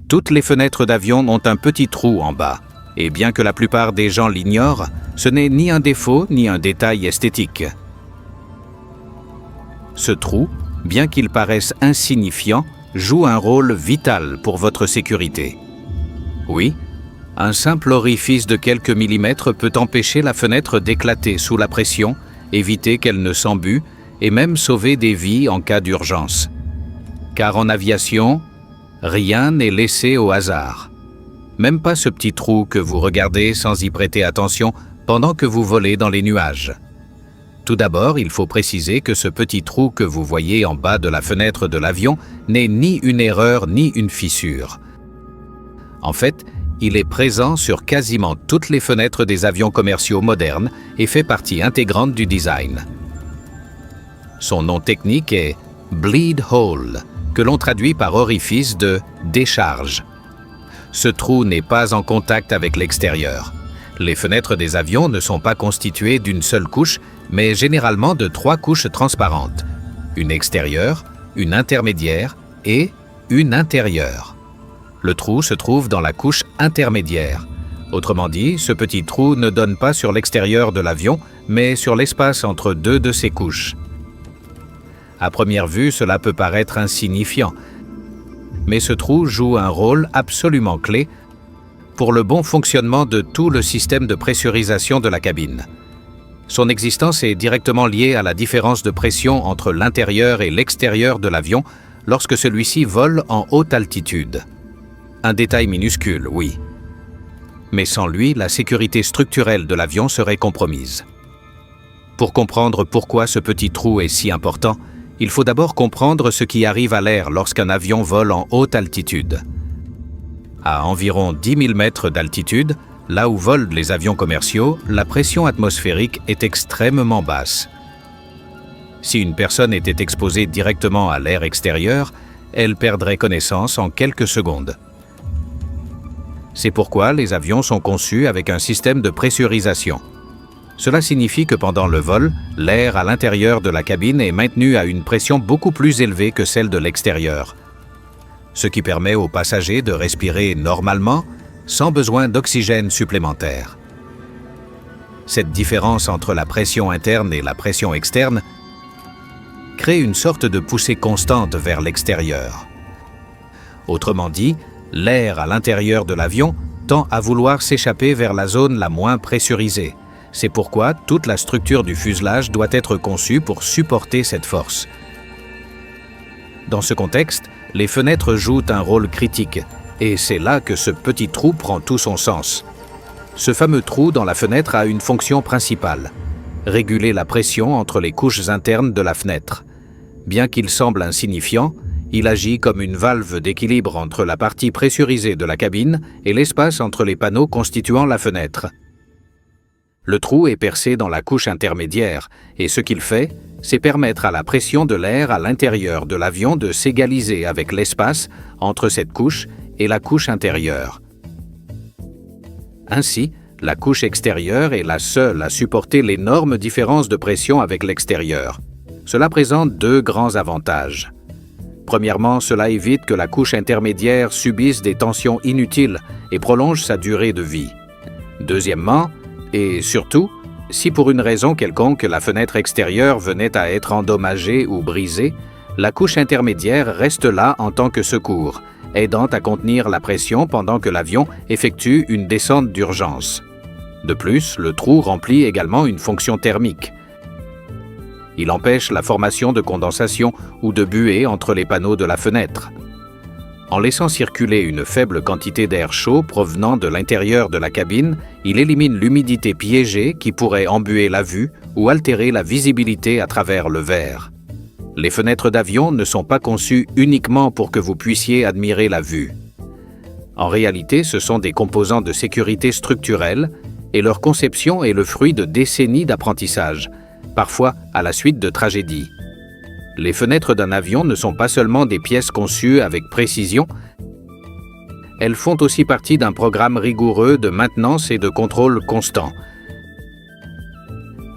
Toutes les fenêtres d'avion ont un petit trou en bas. Et bien que la plupart des gens l'ignorent, ce n'est ni un défaut ni un détail esthétique. Ce trou, bien qu'il paraisse insignifiant, joue un rôle vital pour votre sécurité. Oui, un simple orifice de quelques millimètres peut empêcher la fenêtre d'éclater sous la pression, éviter qu'elle ne s'embue et même sauver des vies en cas d'urgence. Car en aviation, rien n'est laissé au hasard. Même pas ce petit trou que vous regardez sans y prêter attention pendant que vous volez dans les nuages. Tout d'abord, il faut préciser que ce petit trou que vous voyez en bas de la fenêtre de l'avion n'est ni une erreur ni une fissure. En fait, il est présent sur quasiment toutes les fenêtres des avions commerciaux modernes et fait partie intégrante du design. Son nom technique est bleed hole, que l'on traduit par orifice de décharge. Ce trou n'est pas en contact avec l'extérieur. Les fenêtres des avions ne sont pas constituées d'une seule couche, mais généralement de 3 couches transparentes. Une extérieure, une intermédiaire et une intérieure. Le trou se trouve dans la couche intermédiaire. Autrement dit, ce petit trou ne donne pas sur l'extérieur de l'avion, mais sur l'espace entre 2 de ses couches. À première vue, cela peut paraître insignifiant, mais ce trou joue un rôle absolument clé pour le bon fonctionnement de tout le système de pressurisation de la cabine. Son existence est directement liée à la différence de pression entre l'intérieur et l'extérieur de l'avion lorsque celui-ci vole en haute altitude. Un détail minuscule, oui. Mais sans lui, la sécurité structurelle de l'avion serait compromise. Pour comprendre pourquoi ce petit trou est si important, il faut d'abord comprendre ce qui arrive à l'air lorsqu'un avion vole en haute altitude. À environ 10 000 mètres d'altitude, là où volent les avions commerciaux, la pression atmosphérique est extrêmement basse. Si une personne était exposée directement à l'air extérieur, elle perdrait connaissance en quelques secondes. C'est pourquoi les avions sont conçus avec un système de pressurisation. Cela signifie que pendant le vol, l'air à l'intérieur de la cabine est maintenu à une pression beaucoup plus élevée que celle de l'extérieur, ce qui permet aux passagers de respirer normalement, sans besoin d'oxygène supplémentaire. Cette différence entre la pression interne et la pression externe crée une sorte de poussée constante vers l'extérieur. Autrement dit, l'air à l'intérieur de l'avion tend à vouloir s'échapper vers la zone la moins pressurisée. C'est pourquoi toute la structure du fuselage doit être conçue pour supporter cette force. Dans ce contexte, les fenêtres jouent un rôle critique, et c'est là que ce petit trou prend tout son sens. Ce fameux trou dans la fenêtre a une fonction principale, réguler la pression entre les couches internes de la fenêtre. Bien qu'il semble insignifiant, il agit comme une valve d'équilibre entre la partie pressurisée de la cabine et l'espace entre les panneaux constituant la fenêtre. Le trou est percé dans la couche intermédiaire et ce qu'il fait, c'est permettre à la pression de l'air à l'intérieur de l'avion de s'égaliser avec l'espace entre cette couche et la couche intérieure. Ainsi, la couche extérieure est la seule à supporter l'énorme différence de pression avec l'extérieur. Cela présente 2 grands avantages. Premièrement, cela évite que la couche intermédiaire subisse des tensions inutiles et prolonge sa durée de vie. Deuxièmement, et surtout, si pour une raison quelconque la fenêtre extérieure venait à être endommagée ou brisée, la couche intermédiaire reste là en tant que secours, aidant à contenir la pression pendant que l'avion effectue une descente d'urgence. De plus, le trou remplit également une fonction thermique. Il empêche la formation de condensation ou de buée entre les panneaux de la fenêtre. En laissant circuler une faible quantité d'air chaud provenant de l'intérieur de la cabine, il élimine l'humidité piégée qui pourrait embuer la vue ou altérer la visibilité à travers le verre. Les fenêtres d'avion ne sont pas conçues uniquement pour que vous puissiez admirer la vue. En réalité, ce sont des composants de sécurité structurelle et leur conception est le fruit de décennies d'apprentissage, parfois à la suite de tragédies. Les fenêtres d'un avion ne sont pas seulement des pièces conçues avec précision, elles font aussi partie d'un programme rigoureux de maintenance et de contrôle constant.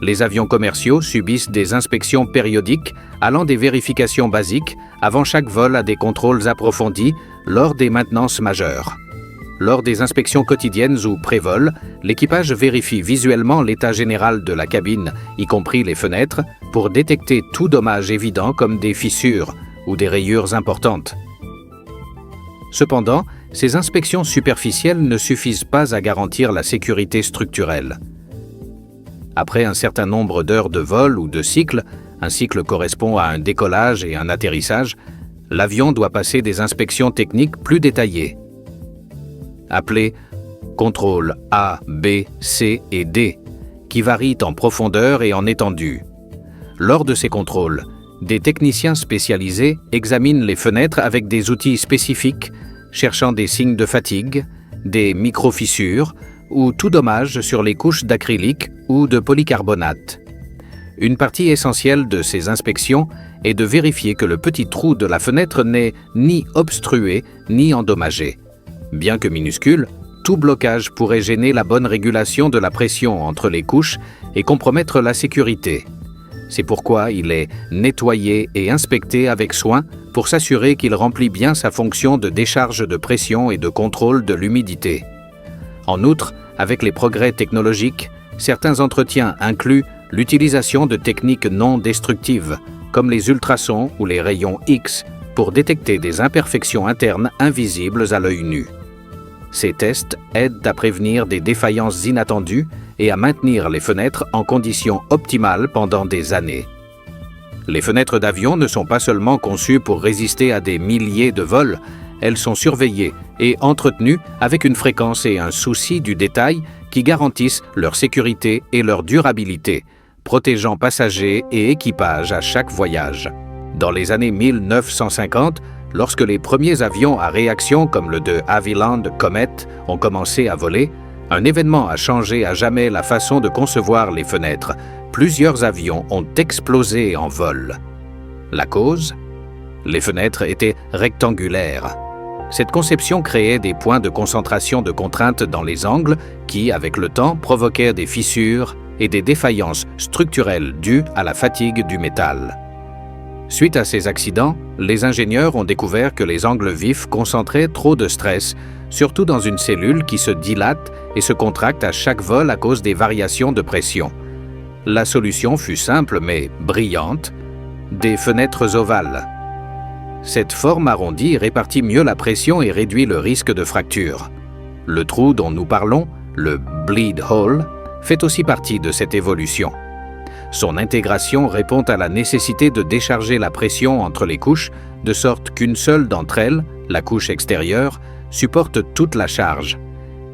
Les avions commerciaux subissent des inspections périodiques allant des vérifications basiques avant chaque vol à des contrôles approfondis lors des maintenances majeures. Lors des inspections quotidiennes ou pré-vol, l'équipage vérifie visuellement l'état général de la cabine, y compris les fenêtres, pour détecter tout dommage évident comme des fissures ou des rayures importantes. Cependant, ces inspections superficielles ne suffisent pas à garantir la sécurité structurelle. Après un certain nombre d'heures de vol ou de cycle, un cycle correspond à un décollage et un atterrissage, l'avion doit passer des inspections techniques plus détaillées, appelées contrôles A, B, C et D, qui varient en profondeur et en étendue. Lors de ces contrôles, des techniciens spécialisés examinent les fenêtres avec des outils spécifiques, cherchant des signes de fatigue, des micro-fissures ou tout dommage sur les couches d'acrylique ou de polycarbonate. Une partie essentielle de ces inspections est de vérifier que le petit trou de la fenêtre n'est ni obstrué ni endommagé. Bien que minuscule, tout blocage pourrait gêner la bonne régulation de la pression entre les couches et compromettre la sécurité. C'est pourquoi il est nettoyé et inspecté avec soin pour s'assurer qu'il remplit bien sa fonction de décharge de pression et de contrôle de l'humidité. En outre, avec les progrès technologiques, certains entretiens incluent l'utilisation de techniques non destructives, comme les ultrasons ou les rayons X, pour détecter des imperfections internes invisibles à l'œil nu. Ces tests aident à prévenir des défaillances inattendues et à maintenir les fenêtres en conditions optimales pendant des années. Les fenêtres d'avion ne sont pas seulement conçues pour résister à des milliers de vols, elles sont surveillées et entretenues avec une fréquence et un souci du détail qui garantissent leur sécurité et leur durabilité, protégeant passagers et équipages à chaque voyage. Dans les années 1950, lorsque les premiers avions à réaction comme le de Havilland Comet ont commencé à voler, un événement a changé à jamais la façon de concevoir les fenêtres. Plusieurs avions ont explosé en vol. La cause ? Les fenêtres étaient rectangulaires. Cette conception créait des points de concentration de contraintes dans les angles qui, avec le temps, provoquèrent des fissures et des défaillances structurelles dues à la fatigue du métal. Suite à ces accidents, les ingénieurs ont découvert que les angles vifs concentraient trop de stress, surtout dans une cellule qui se dilate et se contracte à chaque vol à cause des variations de pression. La solution fut simple mais brillante, des fenêtres ovales. Cette forme arrondie répartit mieux la pression et réduit le risque de fracture. Le trou dont nous parlons, le bleed hole, fait aussi partie de cette évolution. Son intégration répond à la nécessité de décharger la pression entre les couches, de sorte qu'une seule d'entre elles, la couche extérieure, supporte toute la charge.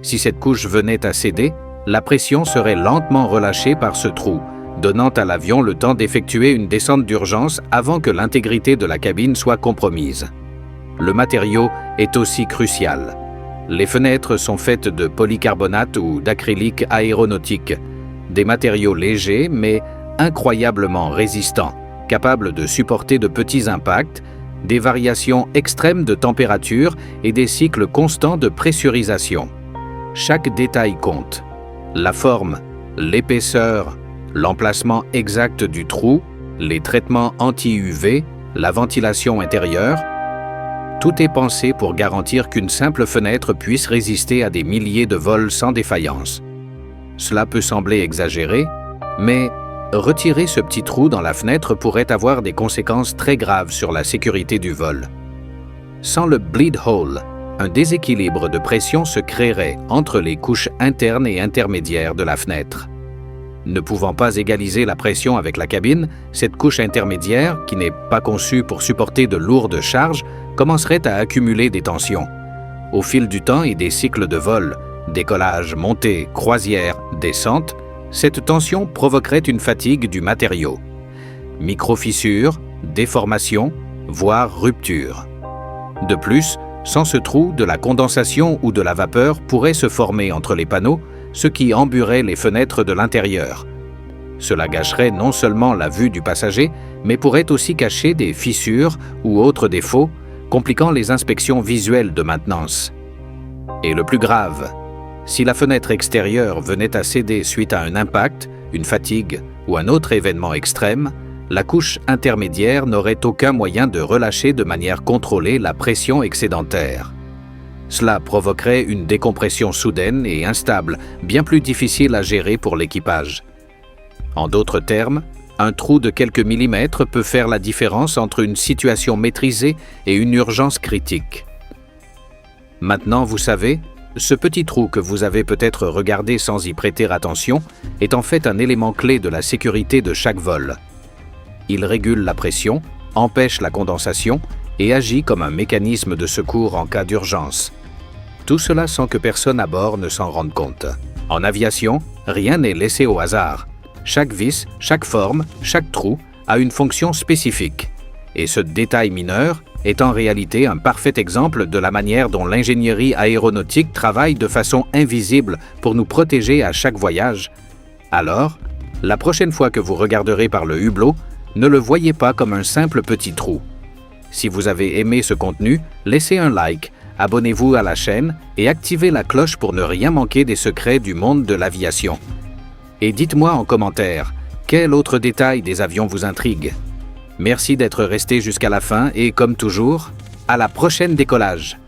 Si cette couche venait à céder, la pression serait lentement relâchée par ce trou, donnant à l'avion le temps d'effectuer une descente d'urgence avant que l'intégrité de la cabine soit compromise. Le matériau est aussi crucial. Les fenêtres sont faites de polycarbonate ou d'acrylique aéronautique, des matériaux légers mais incroyablement résistants, capables de supporter de petits impacts, des variations extrêmes de température et des cycles constants de pressurisation. Chaque détail compte. La forme, l'épaisseur, l'emplacement exact du trou, les traitements anti-UV, la ventilation intérieure, tout est pensé pour garantir qu'une simple fenêtre puisse résister à des milliers de vols sans défaillance. Cela peut sembler exagéré, mais retirer ce petit trou dans la fenêtre pourrait avoir des conséquences très graves sur la sécurité du vol. Sans le bleed hole, un déséquilibre de pression se créerait entre les couches internes et intermédiaires de la fenêtre. Ne pouvant pas égaliser la pression avec la cabine, cette couche intermédiaire, qui n'est pas conçue pour supporter de lourdes charges, commencerait à accumuler des tensions. Au fil du temps et des cycles de vol, décollage, montée, croisière, descente, cette tension provoquerait une fatigue du matériau. Micro-fissures, déformation, voire rupture. De plus, sans ce trou, de la condensation ou de la vapeur pourrait se former entre les panneaux, ce qui embuerait les fenêtres de l'intérieur. Cela gâcherait non seulement la vue du passager, mais pourrait aussi cacher des fissures ou autres défauts, compliquant les inspections visuelles de maintenance. Et le plus grave, si la fenêtre extérieure venait à céder suite à un impact, une fatigue ou un autre événement extrême, la couche intermédiaire n'aurait aucun moyen de relâcher de manière contrôlée la pression excédentaire. Cela provoquerait une décompression soudaine et instable, bien plus difficile à gérer pour l'équipage. En d'autres termes, un trou de quelques millimètres peut faire la différence entre une situation maîtrisée et une urgence critique. Maintenant, vous savez, ce petit trou que vous avez peut-être regardé sans y prêter attention est en fait un élément clé de la sécurité de chaque vol. Il régule la pression, empêche la condensation et agit comme un mécanisme de secours en cas d'urgence. Tout cela sans que personne à bord ne s'en rende compte. En aviation, rien n'est laissé au hasard. Chaque vis, chaque forme, chaque trou a une fonction spécifique. Et ce détail mineur est en réalité un parfait exemple de la manière dont l'ingénierie aéronautique travaille de façon invisible pour nous protéger à chaque voyage. Alors, la prochaine fois que vous regarderez par le hublot, ne le voyez pas comme un simple petit trou. Si vous avez aimé ce contenu, laissez un like, abonnez-vous à la chaîne et activez la cloche pour ne rien manquer des secrets du monde de l'aviation. Et dites-moi en commentaire, quel autre détail des avions vous intrigue? Merci d'être resté jusqu'à la fin et comme toujours, à la prochaine décollage!